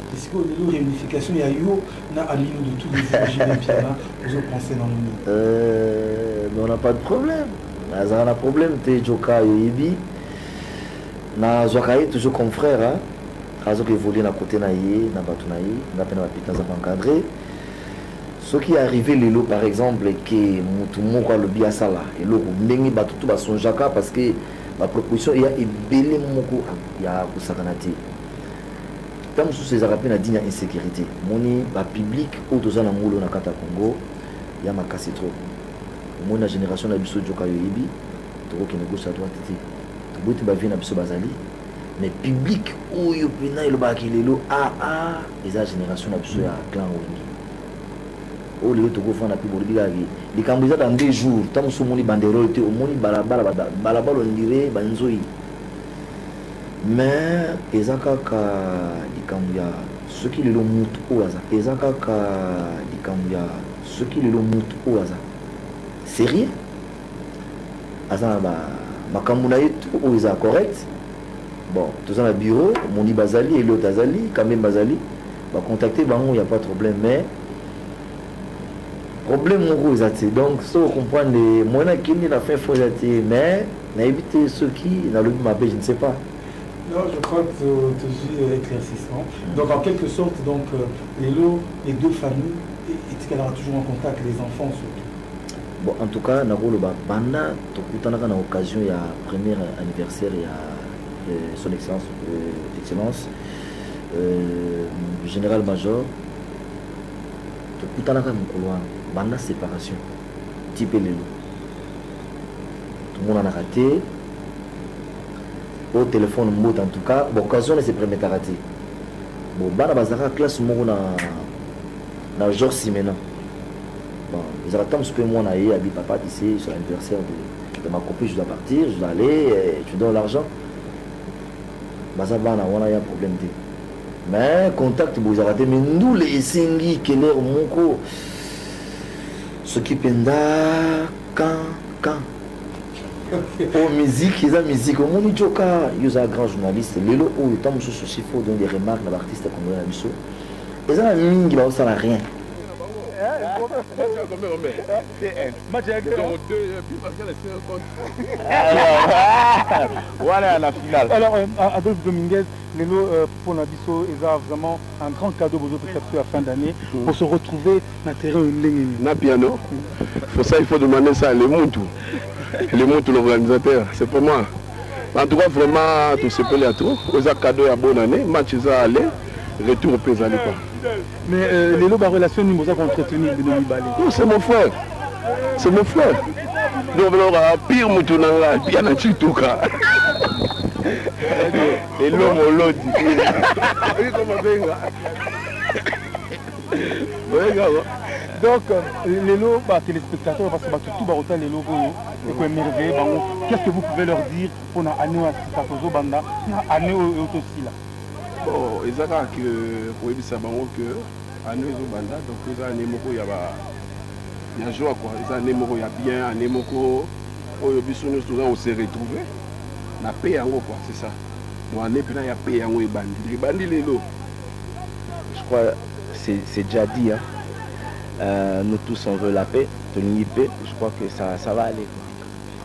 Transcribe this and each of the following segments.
Est-ce que la réunification, il y a eu na amino de tous les origines piana, vous pensez dans le monde? On n'a pas de problème. On a un problème, t'es Joka Yoibi. Na Zokaye toujours comme frère, hein. Quand on évolue à côté naïe, na batunaï, na peine à pitanza encadré. Ce qui est arrivé les par exemple, que tout le monde a le biasala et l'eau n'engi batutu son jaka parce que la proposition il y a belé moko il y a kusakanati. Tant sous ces arabes na digne insécurité. Moni ba public au doza na molo na kata Congo, il y a ma casse trop. Mon génération na biso joka yoibi, to ko négocie à droite tete. To boiti ba vie na biso bazali. Mais public où yo pena il ba kilelo les génération na biso ya clan wengi. Oh les autres font la plus bonne vie. Les Cambodgiens dans 2 jours, tant que mon banderole était au moni balabala on dirait banzoi. Mais ezaka ka les Cambodgiens, ceux qui le montent au hasard. Ezaka ka les Cambodgiens, ceux qui le montent au hasard. Sérieux? Azana ma Cambodgiens tout au hasard correct. Bon, tout ça dans le bureau, moni bazali et l'autre azali, quand même bazali, va contacter bango, il y a pas de problème mais problème mon gros donc ça on comprend les moyens qui n'a fait faux mais n'a évité ceux qui dans le map je ne sais pas. Non, je crois que tu as éclaircissement. Donc en quelque sorte donc les deux familles est-ce qu'elle aura toujours en contact les enfants surtout. Bon en tout cas Nagolo banda tokutana na occasion ya premier anniversaire ya son excellence général major tokutana ka mukolo banda séparation type lelo tout le monde en a raté au téléphone mot en tout cas bon occasion c'est premier à rater bon bana bazaka classe moko na jour si maintenant bon ils attendent ce que moi na y abi papa ici sur l'anniversaire de ma copine je dois partir je dois aller tu donnes l'argent bazaba na wana ya problème de mais contact vous raté mais nous les singi keler moko ce qui penda quand oh musique ils a musique au monde joka ils a grand journaliste lelo où il tombe sur ce faut donner des remarques à l'artiste comme la biso ils a mingi ba ça n'a rien voilà la finale. Alors Adolphe Dominguez lelo pour Nabiso ils a vraiment un grand cadeau pour votre capture à fin d'année pour se retrouver dans terrain na piano. Pour ça il faut demander ça les Moutou l'organisateur c'est pour moi. En tout cas vraiment tout se peut à tout. Ils a cadeau à bonne année match ils a aller retour au pays pas. Mais les lots de relation nous avons entretenu de nous balai. Non, c'est mon frère. C'est mon frère. Donc alors pire Moutou nanga bien na chituka. Et l'homme au lot. Oui comment venga. Donc les lots téléspectateurs parce que tout barotan les logos et quoi merveille qu'est-ce que vous pouvez leur dire pour na année à Tozo banda na année aussi là. Bon, ils ont que pour éviter ça que année au banda donc ils ont année moko ya ba ya joie quoi ils ont année moko ya bien année moko au biso nous on s'est retrouvé na paix yango quoi c'est ça bon année puis il y a paix yango et bandi les lots je crois c'est déjà dit hein. Nous tous on veut la paix, je crois que ça va aller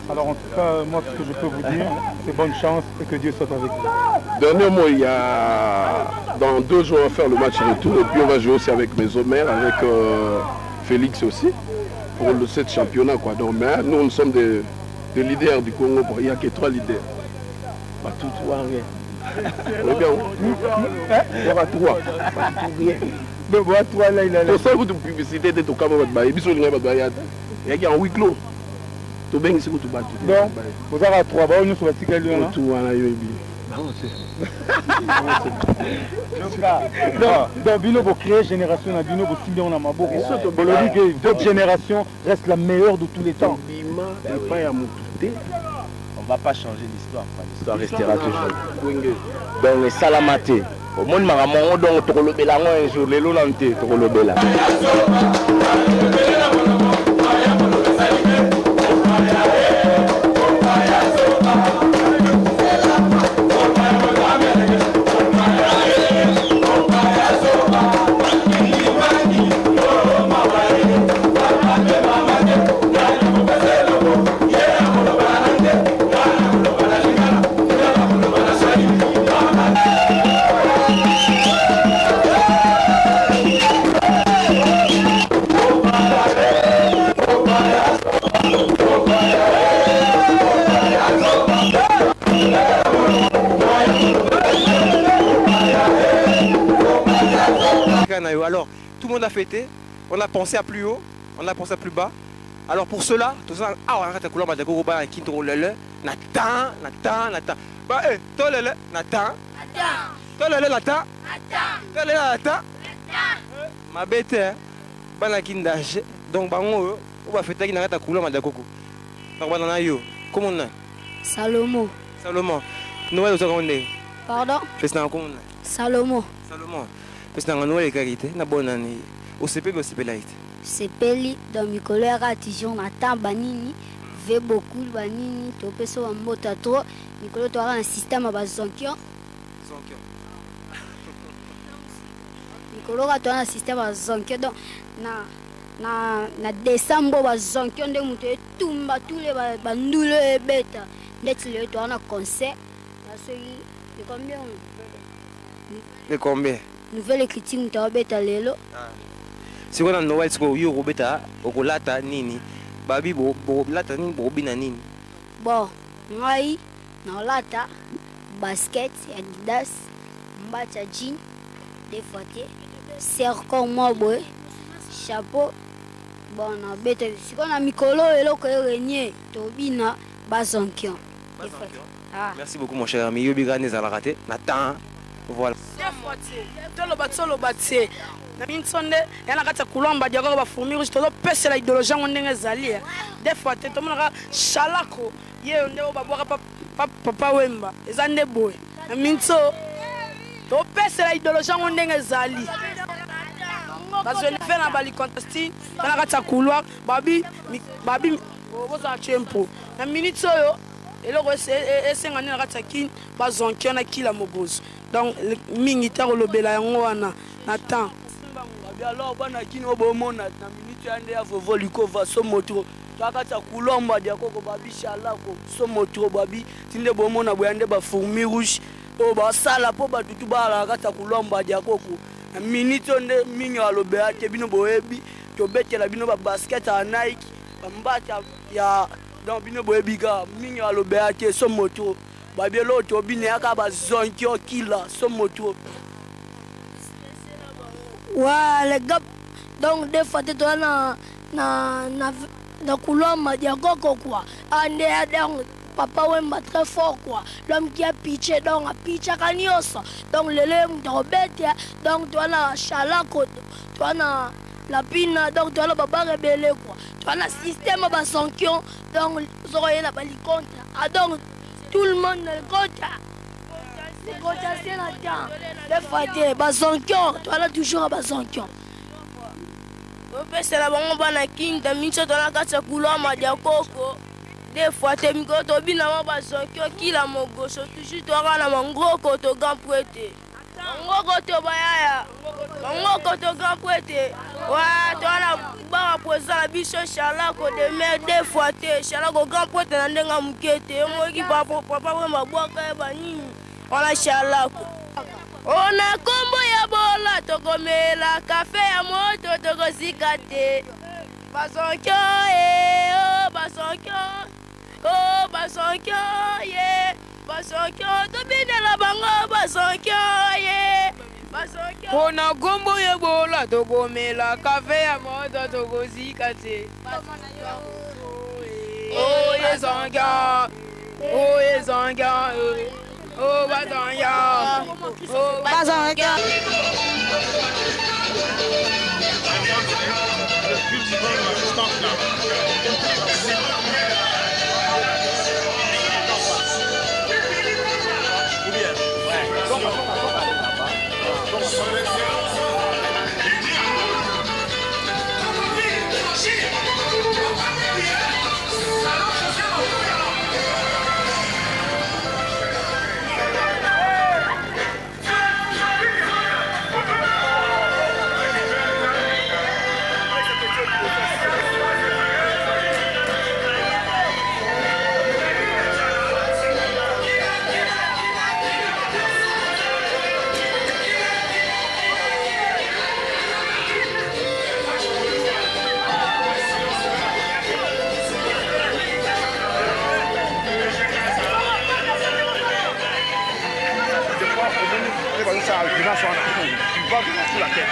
quoi. Alors en tout cas moi ce que je peux vous dire c'est bonne chance et que Dieu soit avec vous. Dernièrement il y a dans 2 jours on va faire le match retour et puis on va jouer aussi avec mes homères avec Félix aussi pour le 7 championnat quoi donc mais nous sommes des leaders du Congo il n'y a que 3 leaders pas tout rien. Il y aura 3 rien. Donc voilà 3 là il a pour ça vous de publicité de tout camarade bah il y a un huis clos to bengi siku to battu donc vous avez 3 ba on sur batika lui là tout wana yobi donc bino pour créer génération na bino pour filmer on a maboko on dit que votre génération reste la meilleure de tous les temps bima et pas ya mututé on va pas changer l'histoire restera toujours donc les salamaté au monde maramongo donc tokolobela ngo un jour lelo nante tokolobela Alors, tout le monde a fêté, on a pensé à plus haut, on a pensé à plus bas. Alors pour cela, tout ça, on a fait couleur de Gogo Ban qui trop le Nathan. Bah eh, toi le Nathan. Toi le Nathan. Toi le Nathan. Ma bête, bana kindage. Donc bango, on va fêter qui n'a pas couleur de Gogo. Donc banana yo, comment on a? Salomon. Noël au secondaire. Pardon? Fais un comment? Salomon. Fais un Noël carité, na bonne année. Au CP laït. Sepeli dans Mikolo ya ratition Nathan banini ve beaucoup banini to peso mbota trop Mikolo to un système ba zonkio. Mikolo ka un système ba zonkio donc na décembre ba zonkio nde muto etumba tous les bandulo e beta ndeti le to un concert na soyi de combien nouvelle écriture muto beta lelo. Si on a Noël, si on a Robeta, on a lata nini, babi bo lata nini, bo bina nini. Bon, moi, na lata, basket, Adidas, mbacha jean, des fois, cercle moi boy, chapeau. Bon, na bête. Si on a Mikolo et l'autre régné, tobina, bazonkion. Merci beaucoup mon cher ami. Yobiga n'est à la raté. Nathan, voilà. Tolo batse. Na minsonde yana kata kulomba diako ba fourmi rouge tolo pese la idéologie ndenge zali des fois te tomona shalako ye onde ba boka papa wemba ezande boy na minso to pese la idéologie ndenge zali bazo ni fait na bali contesting yana kata couloir babi boza tempo na minute oyo eloko esengani na kata kin bazonki na kila mobozo donc mingi ta kolobela yango wana na temps. Alors bana kini obomona na minute ande ya vovo likova so motro takata kulomba dia koko babi shalako so motro babi tinde bomona boyande ba fourmi rouge o ba sala po batutu bala kata kulomba dia koko na minute onde mingi alobe ate bino boyebi to betela bino ba basket a Nike mbata ya donc bino boyebi ga mingi alobe ate so motro babi lo to bine aka ba zonkio kila so motro. Ouais, les gars, donc des fois, tu dois na Koulomba, il y a quoi. Donc, papa Wemba très fort, quoi. L'homme qui a pitché, donc, a pitché à Kanyosa. Donc, le lait, donc, tu as la chalako, tu as la pina, donc, tu as le baba rebelle, quoi. Tu as le système de sanction, donc, vous aurez la baliconte. Ah, donc, tout le monde le compte. C'est quand tu as la des fois, tu es bazonkion, tu as toujours un bazonkion. C'est la bonne banaki, tu as mis sur la carte couleur, ma diakoko. Des fois, tu as mis au bina bazonkion, qui la mon gauche, toujours tu as un gros coteau grand prêté. Un gros coteau bayaya, un gros coteau grand prêté. Ouais, tu as la barre posant la biche chalako de mer, des fois, tu es chalako grand prêté, dans les gamukete. Moi qui papa, ma boîte, on a chalako. On a combo ya bola, tokomela, café ya moto, tokozikate. Basonkyo, oh, basonkyo, yeah. Basonkyo, tobine la bango, basonkyo, yeah. Basonkyo. On a combo ya bola, tokomela, café ya moto, tokozikate. Oh, yes, on ga. Oh, yes, on ga. Oh, Bazanga! Oh, Bazanga! battre sur la terre.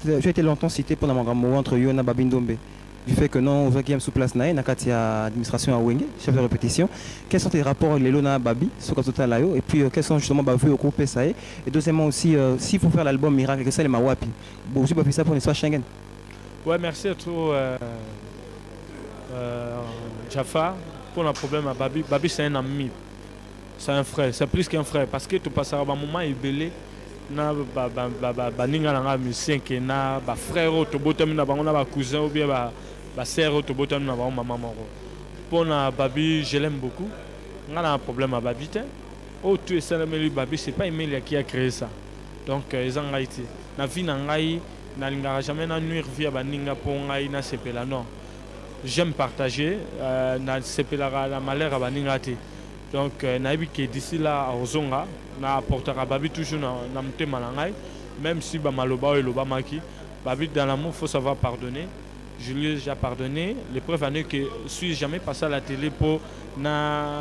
Tu as été longtemps cité pour Namangamo entre Yona Babindombe. Du fait que non, vous êtes sous place naï, Nakatia administration à Wenge, chef de répétition. Quels sont tes rapports avec les Lona Babi, Sokatota Layo, et puis quels sont justement vus au groupe SAE? Et deuxièmement aussi, s'il faut faire l'album Miracle, que ça les Mawapi. Bon, je vais faire ça pour l'histoire Schengen. Ouais, merci à toi, Jaffa, pour le problème à Babi. Babi, c'est un ami, c'est un frère, c'est plus qu'un frère, parce que tu passes à un moment belé. Na baninga nanga musicien ke na ba frère to botam na bango na ba cousin ou bien ba sœur to botam na bango maman moko pona Babi je l'aime beaucoup nga na un problème à Babi te oh tu es ça mais Babi c'est pas Emilia qui a créé ça donc ils ont été na vie na ngai na linga jamais na nuire via baninga po ngai na sepela non j'aime partager na sepela la malheur à baninga te donc naïbi que d'ici là à Ozonga na apportera Babi toujours na mutema na ngai même si ba maloba et loba maki Babi dans l'amour faut savoir pardonner. Je lui ai déjà pardonné. Les preuves en est que je suis jamais passé à la télé pour na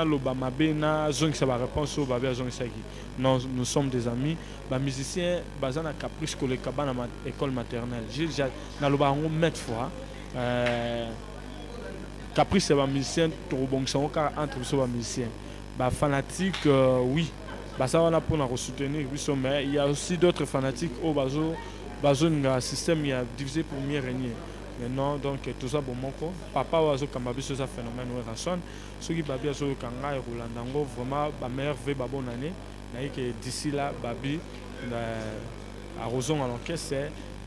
loba mabe na zong sa réponse au Babi zong saki. Non, nous sommes des amis. Ba musicien bazana caprice que le cabana école maternelle. J'ai déjà na loba on met fois Caprice c'est un musicien trop bon entre les musiciens. Bah, fanatique, oui, bah, ça on a pour nous soutenir, mais il y a aussi d'autres fanatiques au un système il a divisé pour mieux régner. Maintenant, donc tout ça bon mon corps. Papa oiseau comme Babi ce phénomène ou rason. Ceux qui Babi oiseau kanga et Rolandango vraiment ba meilleur ve ba bonne année. Naïe que d'ici là Babi à Roson à l'orchestre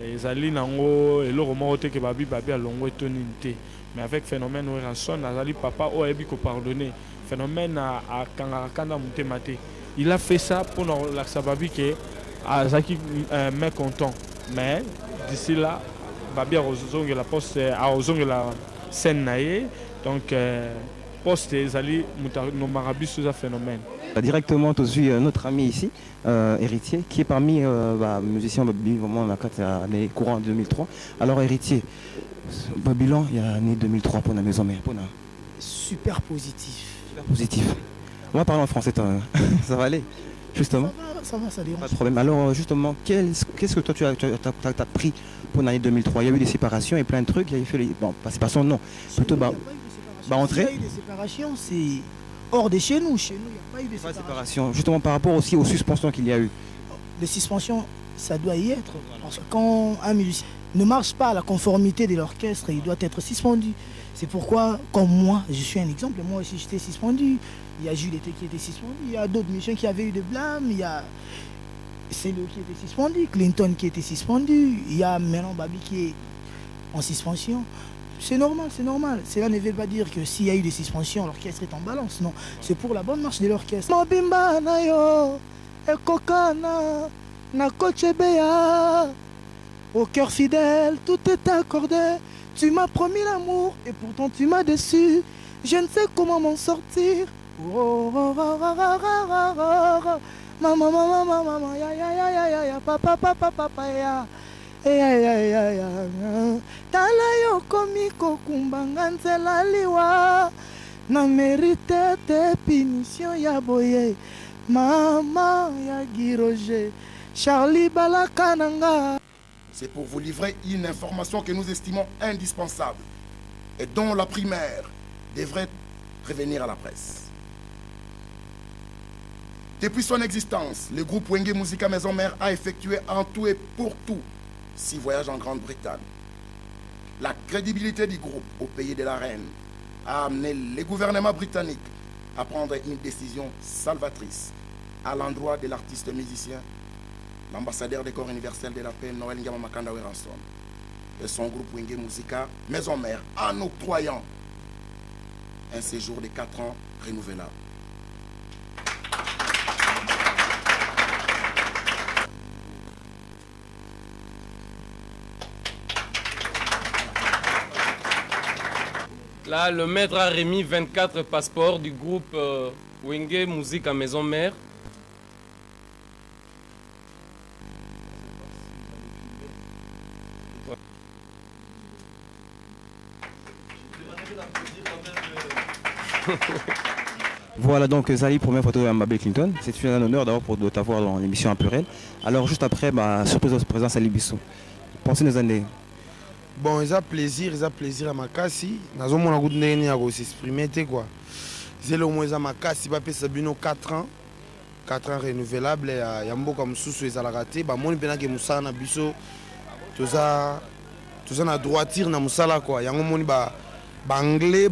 les alliés nango et le roman que Babi a longo et tonité. Mais avec phénomène ou rason, Nazali papa o ebi ko pardonner. Phénomène à Kangarakanda Moutemate. Il a fait ça pour la Sababi que Azaki mec content. Mais d'ici là, Babi a reçu la poste à reçu la scène naïe. Donc poste Zali no Marabi sous un phénomène. Directement tu suis notre ami ici, héritier, qui est parmi musiciens Babi vraiment dans les courants 2003. Alors héritier. Babylon, il y a l'année 2003 pour la maison mère. Super positif. Super positif. On va parler en français, ça va aller, justement. Ça va, ça dérange. Pas de problème. Alors, justement, qu'est-ce que toi tu as pris pour l'année 2003? Il y a eu des séparations et plein de trucs. Il y a eu fait les... Bon, pas séparation, non. Plutôt, entrée. Il y a eu des séparations, c'est hors de chez nous. Chez nous, il n'y a pas eu de séparation. Justement, par rapport aussi aux suspensions qu'il y a eu. Les suspensions, ça doit y être. Parce que quand un musicien ne marche pas à la conformité de l'orchestre, il doit être suspendu. C'est pourquoi, comme moi, je suis un exemple, moi aussi j'étais suspendu. Il y a Jules qui était suspendu, il y a d'autres musiciens qui avaient eu de blâme, il y a Célo qui était suspendu, Clinton qui était suspendu, il y a maintenant Babi qui est en suspension. C'est normal, c'est normal. Cela ne veut pas dire que s'il y a eu des suspensions, l'orchestre est en balance. Non, c'est pour la bonne marche de l'orchestre. Mobimba na yo, ekokana, na kochebea. Au cœur fidèle, tout est accordé. Tu m'as promis l'amour et pourtant tu m'as déçu. Je ne sais comment m'en sortir. Maman, maman, maman, maman, ya ya ya ya ya ya, papa, papa, papa, ya. Ya ya ya ya. Tala yo komiko kumbanga nzela liwa. Na mérite te punition ya boye. Maman ya Giroje. Charlie Balakananga. C'est pour vous livrer une information que nous estimons indispensable et dont la primaire devrait prévenir à la presse. Depuis son existence, le groupe Wenge Musica Maison Mère a effectué en tout et pour tout 6 voyages en Grande-Bretagne. La crédibilité du groupe au pays de la Reine a amené le gouvernement britannique à prendre une décision salvatrice à l'endroit de l'artiste musicien, l'ambassadeur des corps universels de la paix, Noël Ngama Makanda Weranson, et son groupe Wenge Musica Maison Mère en octroyant un séjour de 4 ans renouvelable. Là, le maître a remis 24 passeports du groupe Wenge Musica Maison Mère. Voilà donc Zali, première photo à Mabel Clinton. C'est un honneur d'abord pour de t'avoir dans l'émission en pluriel. Alors juste après, surprise de présence à Libisso. Pensez nos années. Bon, ils ont plaisir à ma casse. Nous avons un goût de s'exprimer quoi. C'est le moins à ma casse, il va payer 4 ans. 4 ans renouvelables. Il y a beaucoup comme sous les raté. Bah mon pena que Moussa na biso. Tout ça na droiture na Moussa quoi. Il y a mon anglais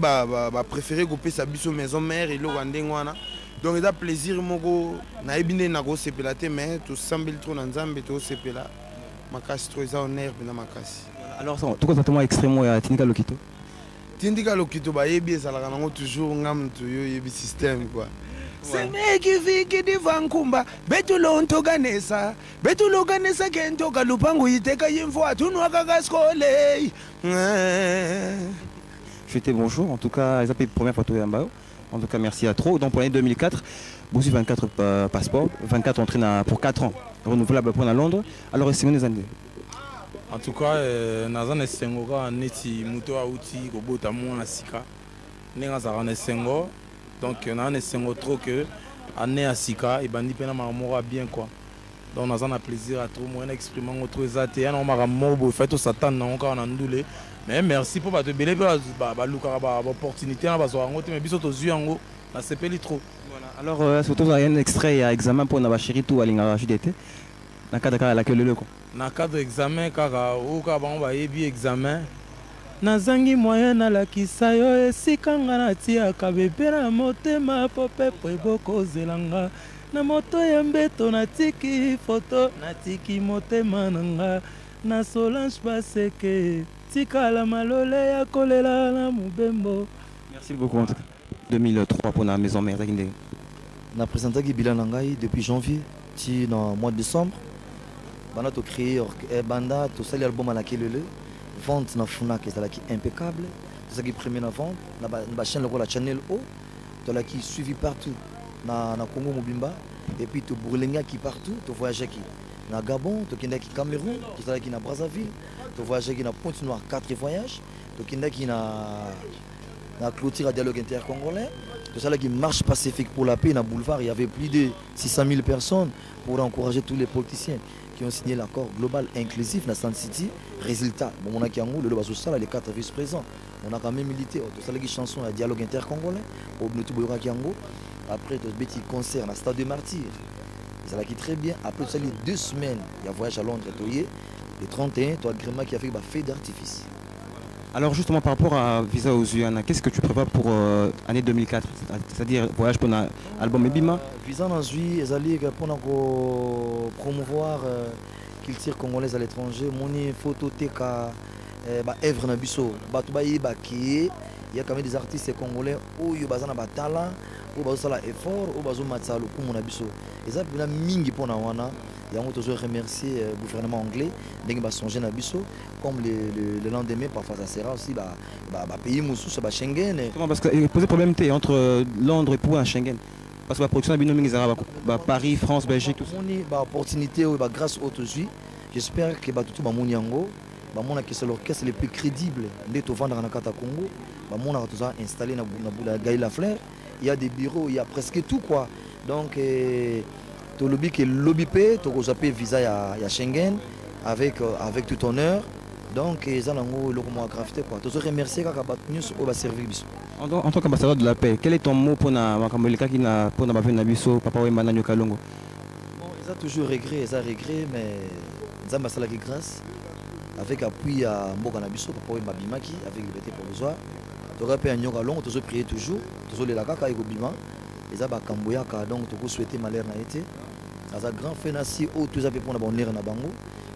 préféré couper sa biso maison mère et le wandengwana. Donc il a plaisir moko na ebine na go sepelate mais tout semble trop na nzambe to sepela. Ma casse trop ça honneur na ma casse. Alors, tout constatement extrêmement à Tindika Lokito. Tindika Lokito, ça a toujours un système. Souhaitez bonjour, en tout cas, les première photo Yambao. En tout cas, merci à trop. Donc pour l'année 2004, vous avez 24 passeports, 24 entrées pour 4 ans, renouvelable pour Londres. Alors, c'est les années. En tout cas, naza na sengo ka neti muto auti ko bota mona sika. Nenga za na sengo. Donc na sengo trop que année à sika et bandi pena mamora bien quoi. Donc naza na plaisir à trop moi exprimer autre ezate na mara mobo fait au satan na encore na ndule. Mais merci pour ba te belé ba luka ba opportunité na ba zo ngote mais biso to zu yango na sepeli trop. Voilà. Alors surtout un extrait à examen pour na ba chéri tout alinga JDT. Na cadre la que le quoi. Na cadre examen kaka oka bango bayebi examen nazangi moyen nalakisa yo esika nga natiaka bebe na motema po pepo ebokozelanga na moto ya mbeto natiki foto natiki motema nanga na Solange Baseke tikala malole ya kolela na mubembo. Merci beaucoup en tout cas. 2003 pour la maison mère Zakinde. Na présenté Bilan Nangai depuis janvier ti dans mois de décembre. Banda to créé banda to sali album à laquelle le vente na funa qui est impeccable, c'est qui premier na vente na chaîne la channel O to la qui suivi partout na Congo Mobimba et puis to Burlenga qui partout to voyager qui na Gabon to kenda qui Cameroun to sali qui na Brazzaville to voyager qui na Pointe-Noire 4 voyages to kenda qui na clôture à dialogue intercongolais to sali qui marche pacifique pour la paix na boulevard. Il y avait plus de 600 000 personnes pour encourager tous les politiciens qui ont signé l'accord global inclusif dans Sun City. Résultat, bon, on a les 4 vice-présidents. On a quand même milité. On a des chansons à dialogue intercongolais. Après, il y a des concerts dans le Stade des Martyrs. Ça l'a très bien. Après, les 2 semaines, il y a un voyage à Londres. Le 31, il y a un agrément qui a fait un feu d'artifice. Alors justement par rapport à Visa Ouzuyana, qu'est-ce que tu prévois pour l'année 2004? C'est-à-dire voyage pour l'album Ebima? Visa Ouzuyana, ils allaient pour promouvoir culture congolaise à l'étranger. Mon photo TK œuvre na biso bato bayeba ki il y a quand même des artistes congolais oyo bazana ba talent ou bazosala effort ou bazomatisa lokumu na biso eza mpena mingi mpona wana yango tozo remercier gouvernement anglais ndenge basonge na biso comme le lendemain parfois ça sera aussi pays mosusu ba Schengen parce que poser problème entre Londres et pour un Schengen parce que la production bino mingi zara Paris France Belgique tout ça moni ba opportunité ou ba grâce autres j'espère que ba tout ba moni yango ba mona que c'est l'orchestre le plus crédible de to vendre na kata Congo ba mona tout ça installé na Gaïla Flair il y a des bureaux il y a presque tout quoi donc to lobby que lobby pe to ko zapper visa ya Schengen avec tout honneur donc ça nango le comment gravité quoi to remercier kaka ba news au ba servir biso en tant qu'ambassadeur de la paix quel est ton mot pour na makambolika qui na pour na ba na biso papa Wemba na Nyokalongo bon ils ont toujours regret mais nzamba sala ki grâce avec appui à Mboka na biso papa Wemba bimaki avec liberté provisoire to rappel Nyokalongo to prier toujours to le la kaka eko bima ils ont kamboyaka donc to souhaiter malheur na été aza grand fenasi o tous a pour na bonheur na bango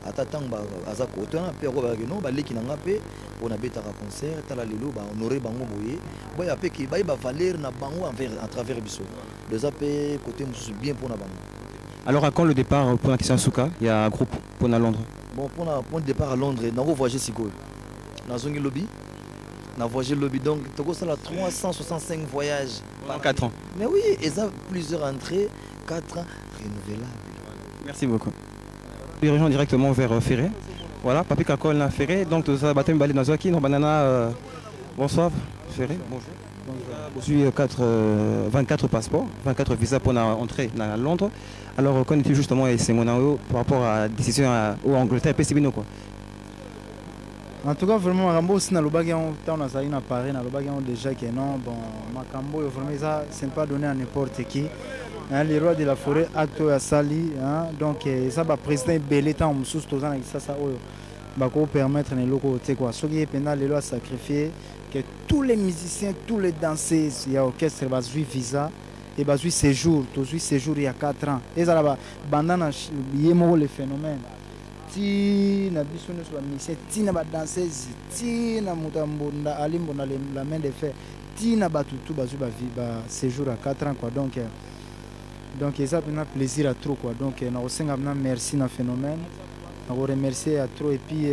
ata tanga aza koto na pe ko ba no ba leki na ngape on a beta concert tala lelo ba honorer bango boye ba ya pe ki ba valeur na bango à travers biso les AP côté musu bien pour na bango. Alors à quand le départ pour la question Souka il y a un groupe pour na Londres bon pour le départ à Londres na voyager sikoyo na zongi lobby na voyager lobby donc toko sala 365 voyages pendant 4 ans mais oui et ça plusieurs entrées 4 ans renouvelables. Merci beaucoup. Puis rejoins directement vers Ferré. Voilà, Papi Kakol na Ferré. Donc tout ça, baptême balé dans Zoaki, non banana. Bonsoir, Ferré. Bonjour. Je suis 24 passeports, 24 visas pour entrer dans Londres. Alors connais-tu justement et Sengonao par rapport à la décision au Angleterre et PCBino quoi. En tout cas, vraiment, Makambo, si on a eu Paris, on a déjà que non, bon, Makambo, vraiment, ça, c'est pas donné à n'importe qui. Hein, les rois de la forêt, Acto et Sali, hein, donc, ça va président Belé, tant que ça va permettre les locaux, quoi. Ce qui est pénal, les lois sacrifiées, que tous les musiciens, tous les danseurs, il y a orchestre, va suivre visa, et va suivre séjour, tout suivre séjour il y a 4 ans. Et ça va, bandana, il y a les phénomènes. Tina biso ne soit musicien tina ba danseuse tina mutambonda alimbonda la main de fer tina batutu bazu ba séjour à 4 ans quoi donc ça a plaisir à trop quoi donc na osenga na merci na phénomène na remercier à trop et puis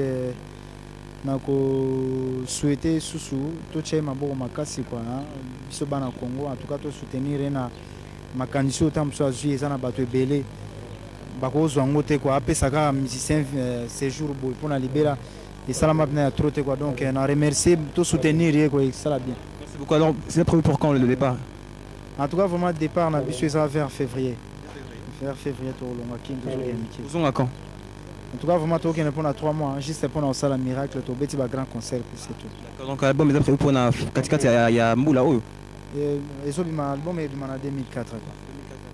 na ko souhaiter susu to chema boko makasi quoi biso bana Congo en tout cas to soutenir na makandiso tam so azu ezana bato ebele bakozwa ngo te quoi apesaka musicien séjour boy pour na libéra et ça la m'a trop te quoi donc on remercier tout soutenir quoi ça la bien. Merci beaucoup. Alors c'est prévu pour quand le départ? En tout cas vraiment le départ on a vu ça vers février. Vers février tout long qui nous on à quand? En tout cas vraiment tout qui pour 3 mois juste pour na sala miracle to beti ba grand concert c'est tout. D'accord donc l'album est prévu pour na katikati ya mbula oyo. Et so bima album est en 2004 quoi.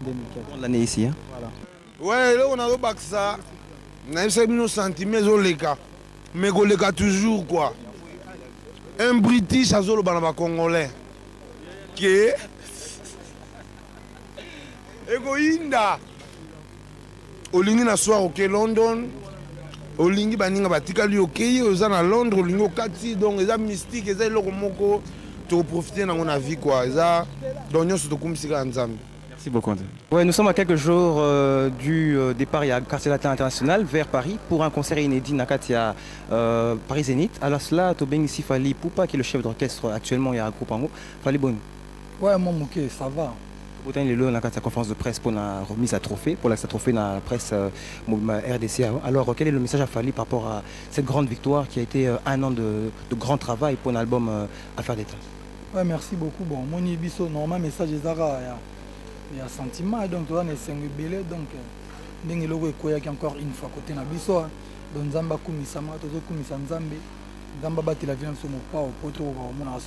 2004. L'année ici hein. Voilà. Ouais, là on a remarqué ça. On a essayé de nous sentir, mais on les toujours quoi. Un British à Zolo Banaba Congolais. Qui est Egoïnda. Olingi na soir ok London. Olingi baninga batika li ok. Ils sont à Londres, Olingi au Kati. Donc ils sont mystiques, ils sont là moko. Tu profiter dans mon avis quoi. Ils sont donc nous sommes comme si ensemble. Merci beaucoup. Ouais, nous sommes à quelques jours du départ il y a Quartier Latin International vers Paris pour un concert inédit Nakatia Paris Zénith. Alors cela, Tobeng ici Fali Poupa qui est le chef d'orchestre actuellement il y a un groupe en haut. Fali Bon. Ouais, mon mouké, ça va. Autant il est là Nakatia conférence de presse pour la remise à trophée, pour la trophée dans la presse RDC. Alors quel est le message à Fali par rapport à cette grande victoire qui a été un an de grand travail pour l'album Affaire d'État? Ouais, merci beaucoup. Bon, mon ibiso normal message est Zara. Il y a un sentiment, donc tu vois, les 5 billets, donc il y a encore une fois côté Nabiso, donc Zamba Kumisama, Tozo Kumisa Nzambe, Zamba Bati la violence au Mopao, Poto, on a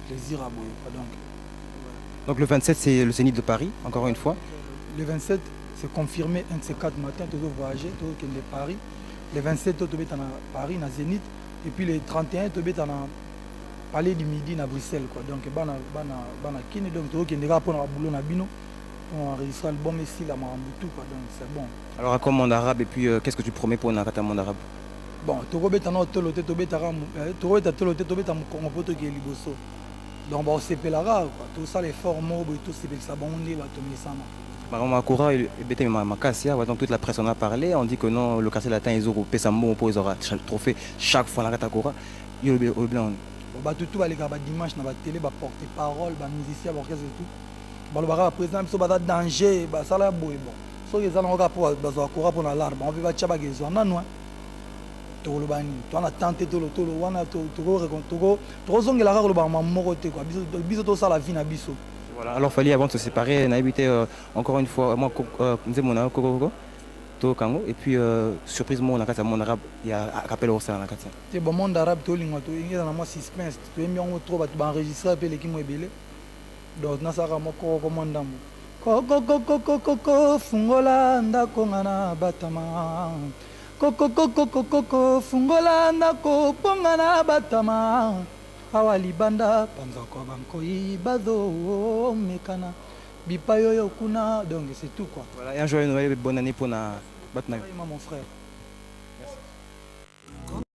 plaisir à boire. Donc le 27, c'est le Zénith de Paris, encore une fois. Le 27, c'est confirmé, un de ces 4 matins, Tozo voyager, Tozo qui est de Paris. Le 27, Tozo est à Paris, à Zénith, et puis le 31, Tozo est à Palais du Midi à Bruxelles quoi. Donc bana kini donc to qui ndeka pour na boulot na bino on enregistre l'album ici là Marambutu quoi donc c'est bon. Alors à quoi monde arabe et puis qu'est-ce que tu promets pour Nakata monde arabe? bon tokobeta na tolo te tobetaka tokobeta tolo te tobeta mokongo mpo tokee liboso donc baosepelaka quoi tosala effort moko boye tosepelisa bango nde bato mesana Makura et Makassia, donc toute la presse en a parlé. On dit que non, le quartier latin, ils auront payé pour ils auront le trophée chaque fois dans la Katakura. Il y a le blanc. Tout va les gars, dimanche, dans la télé, porter parole, musicien, orchestre et tout. Le président, il y a danger, ça là, bon. So ils ont rapport pour l'alarme. On veut pas tchabaguer, on a non. Tolo bani, on a tenté tolo, on a tolo zonge la rare le bar moroté quoi. Biso to ça la vie na biso. Voilà, alors fallait avant de se séparer, on a habité encore une fois, moi, mon Coco, Kango, et puis surprise, mon arabe, il y a Capel Rossa dans la Katia. C'est bon, monde arabe, il y a un suspense, tu aimes bien trop, tu vas enregistrer, puis l'équipe est belle. Donc, Nasara, mon commandant. Coco, fungola, ndakongana, batama. Coco, fungola, ndako, pongana, batama. Awali banda panza kwa bankoi bazo mekana bipayo yokuna donc c'est tout quoi. Voilà, et un joyeux Noël et bonne année pour na batna. Mon frère.